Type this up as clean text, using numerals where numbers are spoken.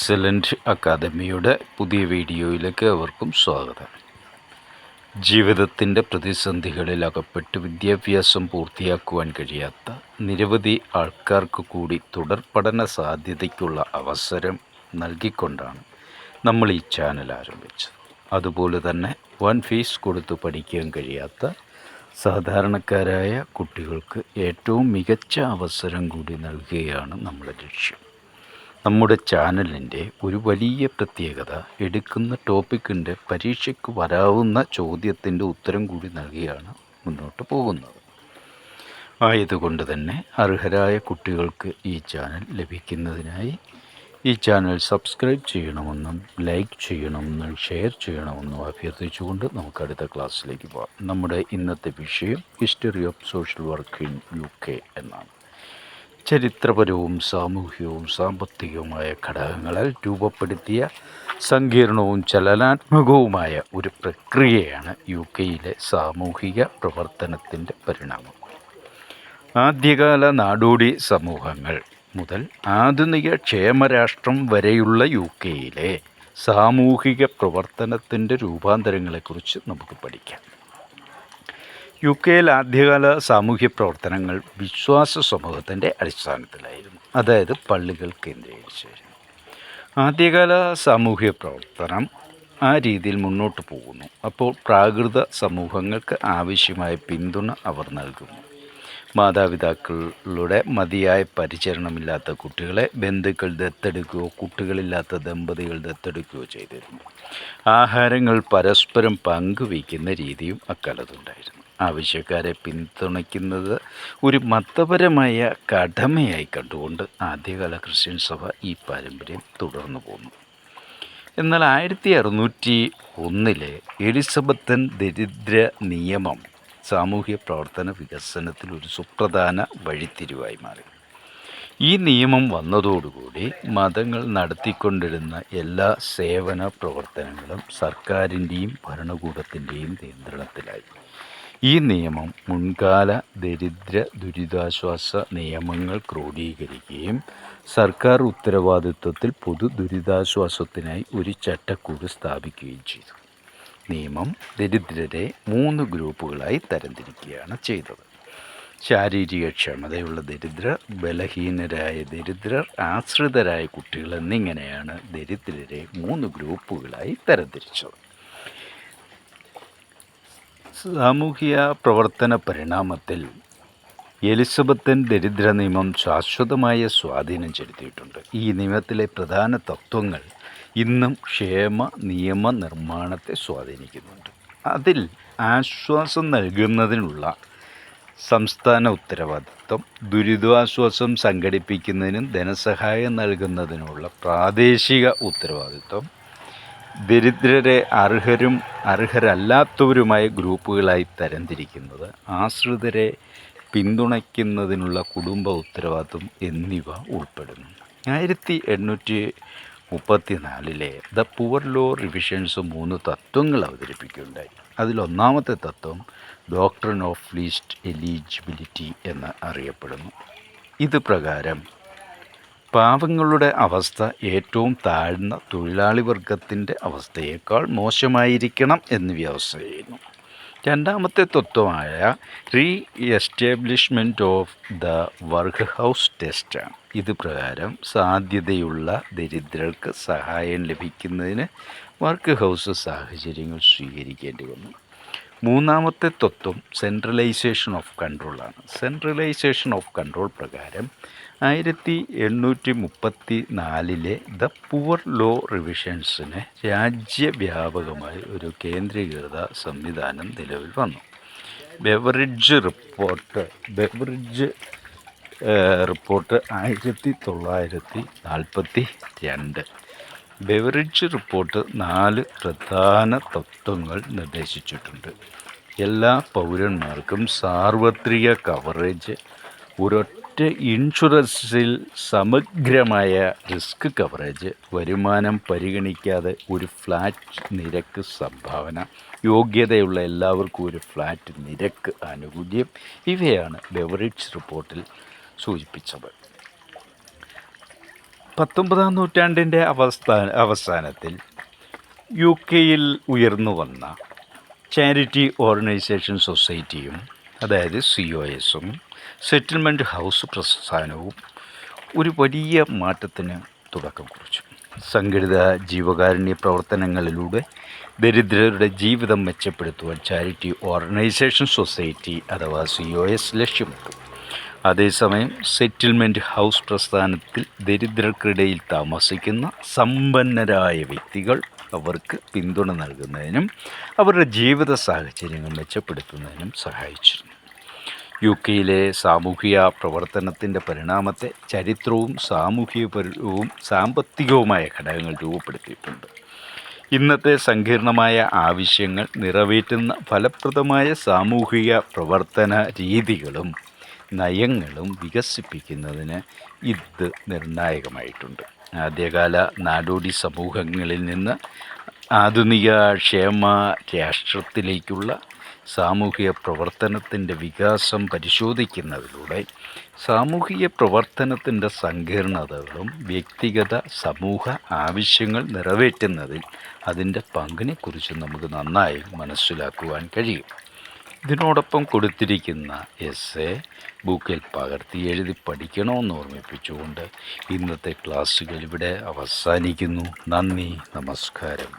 Excellent അക്കാദമിയുടെ പുതിയ വീഡിയോയിലേക്ക് അവർക്കും സ്വാഗതം. ജീവിതത്തിൻ്റെ പ്രതിസന്ധികളിൽ അകപ്പെട്ട് വിദ്യാഭ്യാസം പൂർത്തിയാക്കുവാൻ കഴിയാത്ത നിരവധി ആൾക്കാർക്ക് കൂടി തുടർ പഠന സാധ്യതയ്ക്കുള്ള അവസരം നൽകിക്കൊണ്ടാണ് നമ്മൾ ഈ ചാനൽ ആരംഭിച്ചത്. അതുപോലെ തന്നെ വൻ ഫീസ് കൊടുത്ത് പഠിക്കാൻ കഴിയാത്ത സാധാരണക്കാരായ കുട്ടികൾക്ക് ഏറ്റവും മികച്ച അവസരം കൂടി നൽകുകയാണ് നമ്മുടെ ലക്ഷ്യം. നമ്മുടെ ചാനലിൻ്റെ ഒരു വലിയ പ്രത്യേകത എടുക്കുന്ന ടോപ്പിക്കിൻ്റെ പരീക്ഷയ്ക്ക് വരാവുന്ന ചോദ്യത്തിൻ്റെ ഉത്തരം കൂടി നൽകിയാണ് മുന്നോട്ട് പോകുന്നത്. ആയതുകൊണ്ട് തന്നെ അർഹരായ കുട്ടികൾക്ക് ഈ ചാനൽ ലഭിക്കുന്നതിനായി ഈ ചാനൽ സബ്സ്ക്രൈബ് ചെയ്യണമെന്നും ലൈക്ക് ചെയ്യണമെന്നും ഷെയർ ചെയ്യണമെന്നും അഭ്യർത്ഥിച്ചുകൊണ്ട് നമുക്ക് അടുത്ത ക്ലാസ്സിലേക്ക് പോകാം. നമ്മുടെ ഇന്നത്തെ വിഷയം history of social work in UK എന്നാണ്. ചരിത്രപരവും സാമൂഹികവും സാമ്പത്തികവുമായ ഘടകങ്ങളാൽ രൂപപ്പെടുത്തിയ സങ്കീർണവും ചലനാത്മകവുമായ ഒരു പ്രക്രിയയാണ് UK സാമൂഹിക പ്രവർത്തനത്തിൻ്റെ പരിണാമം. ആദ്യകാല നാടോടി സമൂഹങ്ങൾ മുതൽ ആധുനിക ക്ഷേമരാഷ്ട്രം വരെയുള്ള UK സാമൂഹിക പ്രവർത്തനത്തിൻ്റെ രൂപാന്തരങ്ങളെക്കുറിച്ച് നമുക്ക് പഠിക്കാം. UK ആദ്യകാല സാമൂഹ്യ പ്രവർത്തനങ്ങൾ വിശ്വാസ സമൂഹത്തിൻ്റെ അടിസ്ഥാനത്തിലായിരുന്നു, അതായത് പള്ളികൾ കേന്ദ്രീകരിച്ചായിരുന്നു. ആദ്യകാല സാമൂഹ്യ പ്രവർത്തനം ആ രീതിയിൽ മുന്നോട്ട് പോകുന്നു. അപ്പോൾ പ്രാകൃത സമൂഹങ്ങൾക്ക് ആവശ്യമായ പിന്തുണ അവർ നൽകുന്നു. മാതാപിതാക്കളുടെ മതിയായ പരിചരണമില്ലാത്ത കുട്ടികളെ ബന്ധുക്കൾ ദത്തെടുക്കുകയോ കുട്ടികളില്ലാത്ത ദമ്പതികൾ ദത്തെടുക്കുകയോ ചെയ്തിരുന്നു. ആഹാരങ്ങൾ പരസ്പരം പങ്കുവയ്ക്കുന്ന രീതിയും അക്കാലത്തുണ്ടായിരുന്നു. ആവശ്യക്കാരെ പിന്തുണയ്ക്കുന്നത് ഒരു മതപരമായ കടമയായി കണ്ടുകൊണ്ട് ആദ്യകാല ക്രിസ്ത്യൻ സഭ ഈ പാരമ്പര്യം തുടർന്നു പോന്നു. എന്നാൽ 1601 എലിസബത്തൻ ദരിദ്ര നിയമം സാമൂഹ്യ പ്രവർത്തന വികസനത്തിൽ ഒരു സുപ്രധാന വഴിത്തിരിവായി മാറി. ഈ നിയമം വന്നതോടുകൂടി മതങ്ങൾ നടത്തിക്കൊണ്ടിരുന്ന എല്ലാ സേവന പ്രവർത്തനങ്ങളും സർക്കാരിൻ്റെയും ഭരണകൂടത്തിൻ്റെയും നിയന്ത്രണത്തിലായി. ഈ നിയമം മുൻകാല ദരിദ്ര ദുരിതാശ്വാസ നിയമങ്ങൾ ക്രോഡീകരിക്കുകയും സർക്കാർ ഉത്തരവാദിത്വത്തിൽ പൊതു ദുരിതാശ്വാസത്തിനായി ഒരു ചട്ടക്കൂട് സ്ഥാപിക്കുകയും ചെയ്തു. നിയമം ദരിദ്രരെ 3 ഗ്രൂപ്പുകളായി തരംതിരിക്കുകയാണ് ചെയ്തത്. ശാരീരിക ക്ഷമതയുള്ള ദരിദ്രർ, ബലഹീനരായ ദരിദ്രർ, ആശ്രിതരായ കുട്ടികൾ എന്നിങ്ങനെയാണ് ദരിദ്രരെ 3 ഗ്രൂപ്പുകളായി തരംതിരിച്ചത്. സാമൂഹിക പ്രവർത്തന പരിണാമത്തിൽ എലിസബത്തൻ ദരിദ്ര നിയമം ശാശ്വതമായ സ്വാധീനം ചെലുത്തിയിട്ടുണ്ട്. ഈ നിയമത്തിലെ പ്രധാന തത്വങ്ങൾ ഇന്നും ക്ഷേമ നിയമ നിർമ്മാണത്തെ സ്വാധീനിക്കുന്നുണ്ട്. അതിൽ ആശ്വാസം നൽകുന്നതിനുള്ള സംസ്ഥാന ഉത്തരവാദിത്വം, ദുരിതാശ്വാസം സംഘടിപ്പിക്കുന്നതിനും ധനസഹായം നൽകുന്നതിനുള്ള പ്രാദേശിക ഉത്തരവാദിത്വം, ദരിദ്രരെ അർഹരും അർഹരല്ലാത്തവരുമായ ഗ്രൂപ്പുകളായി തരംതിരിക്കുന്നത്, ആശ്രിതരെ പിന്തുണയ്ക്കുന്നതിനുള്ള കുടുംബ ഉത്തരവാദിത്വം എന്നിവ ഉൾപ്പെടുന്നു. 1834 ദ പുവർ ലോ റിവിഷൻസ് 3 തത്വങ്ങൾ അവതരിപ്പിക്കുകയുണ്ടായി. അതിലൊന്നാമത്തെ തത്വം ഡോക്ട്രിൻ ഓഫ് ലീസ്റ്റ് എലിജിബിലിറ്റി എന്ന് അറിയപ്പെടുന്നു. ഇത് പ്രകാരം പാവങ്ങളുടെ അവസ്ഥ ഏറ്റവും താഴ്ന്ന തൊഴിലാളി വർഗത്തിൻ്റെ അവസ്ഥയേക്കാൾ മോശമായിരിക്കണം എന്ന് വ്യവസ്ഥ ചെയ്യുന്നു. രണ്ടാമത്തെ തത്വമായ re establishment of the work house ടെസ്റ്റാണ്. ഇത് പ്രകാരം സാധ്യതയുള്ള ദരിദ്രർക്ക് സഹായം ലഭിക്കുന്നതിന് വർക്ക് ഹൗസ് സാഹചര്യങ്ങൾ സ്വീകരിക്കേണ്ടി വന്നു. മൂന്നാമത്തെ തത്വം സെൻട്രലൈസേഷൻ ഓഫ് കൺട്രോളാണ്. സെൻട്രലൈസേഷൻ ഓഫ് കൺട്രോൾ പ്രകാരം 1834 ദ പുവർ ലോ റിവിഷൻസിന് രാജ്യവ്യാപകമായി ഒരു കേന്ദ്രീകൃത സംവിധാനം നിലവിൽ വന്നു. ബെവറിഡ്ജ് റിപ്പോർട്ട് 1942. ബെവറിഡ്ജ് റിപ്പോർട്ട് 4 പ്രധാന തത്വങ്ങൾ നിർദ്ദേശിച്ചിട്ടുണ്ട്. എല്ലാ പൗരന്മാർക്കും സാർവത്രിക കവറേജ്, ഒരൊറ്റ ഇൻഷുറൻസിൽ സമഗ്രമായ റിസ്ക് കവറേജ്, വരുമാനം പരിഗണിക്കാതെ ഒരു ഫ്ലാറ്റ് നിരക്ക് സംഭാവന, യോഗ്യതയുള്ള എല്ലാവർക്കും ഒരു ഫ്ലാറ്റ് നിരക്ക് ആനുകൂല്യം, ഇവയാണ് ബെവറിഡ്ജ് റിപ്പോർട്ടിൽ സൂചിപ്പിച്ചത്. 19-ാം നൂറ്റാണ്ടിൻ്റെ അവസാനത്തിൽ യു കെയിൽ ഉയർന്നു വന്ന ചാരിറ്റി ഓർഗനൈസേഷൻ സൊസൈറ്റിയും, അതായത് COSഉം സെറ്റിൽമെൻറ്റ് ഹൗസ് പ്രസ്ഥാനവും ഒരു വലിയ മാറ്റത്തിന് തുടക്കം കുറിച്ചു. സംഘടിത ജീവകാരുണ്യ പ്രവർത്തനങ്ങളിലൂടെ ദരിദ്രരുടെ ജീവിതം മെച്ചപ്പെടുത്തുവാൻ ചാരിറ്റി ഓർഗനൈസേഷൻ സൊസൈറ്റി അഥവാ COS ലക്ഷ്യമിട്ടു. അതേസമയം സെറ്റിൽമെൻറ്റ് ഹൗസ് പ്രസ്ഥാനത്തിൽ ദരിദ്രർക്കിടയിൽ താമസിക്കുന്ന സമ്പന്നരായ വ്യക്തികൾ അവർക്ക് പിന്തുണ നൽകുന്നതിനും അവരുടെ ജീവിത സാഹചര്യങ്ങൾ മെച്ചപ്പെടുത്തുന്നതിനും സഹായിച്ചിരുന്നു. യു കെയിലെ സാമൂഹിക പ്രവർത്തനത്തിൻ്റെ പരിണാമത്തെ ചരിത്രവും സാമൂഹികപരവും സാമ്പത്തികവുമായ ഘടകങ്ങൾ രൂപപ്പെടുത്തിയിട്ടുണ്ട്. ഇന്നത്തെ സങ്കീർണമായ ആവശ്യങ്ങൾ നിറവേറ്റുന്ന ഫലപ്രദമായ സാമൂഹിക പ്രവർത്തന രീതികളും നയങ്ങളും വികസിപ്പിക്കുന്നതിന് ഇത് നിർണായകമായിട്ടുണ്ട്. ആദ്യകാല നാടോടി സമൂഹങ്ങളിൽ നിന്ന് ആധുനിക ക്ഷേമ രാഷ്ട്രത്തിലേക്കുള്ള സാമൂഹിക പ്രവർത്തനത്തിൻ്റെ വികാസം പരിശോധിക്കുന്നതിലൂടെ സാമൂഹിക പ്രവർത്തനത്തിൻ്റെ സങ്കീർണതകളും വ്യക്തിഗത സമൂഹ ആവശ്യങ്ങൾ നിറവേറ്റുന്നതിൽ അതിൻ്റെ പങ്കിനെക്കുറിച്ച് നമുക്ക് നന്നായി മനസ്സിലാക്കുവാൻ കഴിയും. ഇതിനോടൊപ്പം കൊടുത്തിരിക്കുന്ന എസ്സേ ബുക്കിൽ പകർത്തി എഴുതി പഠിക്കണമെന്ന് ഓർമ്മിപ്പിച്ചുകൊണ്ട് ഇന്നത്തെ ക്ലാസ്സുകൾ ഇവിടെ അവസാനിക്കുന്നു. നന്ദി, നമസ്കാരം.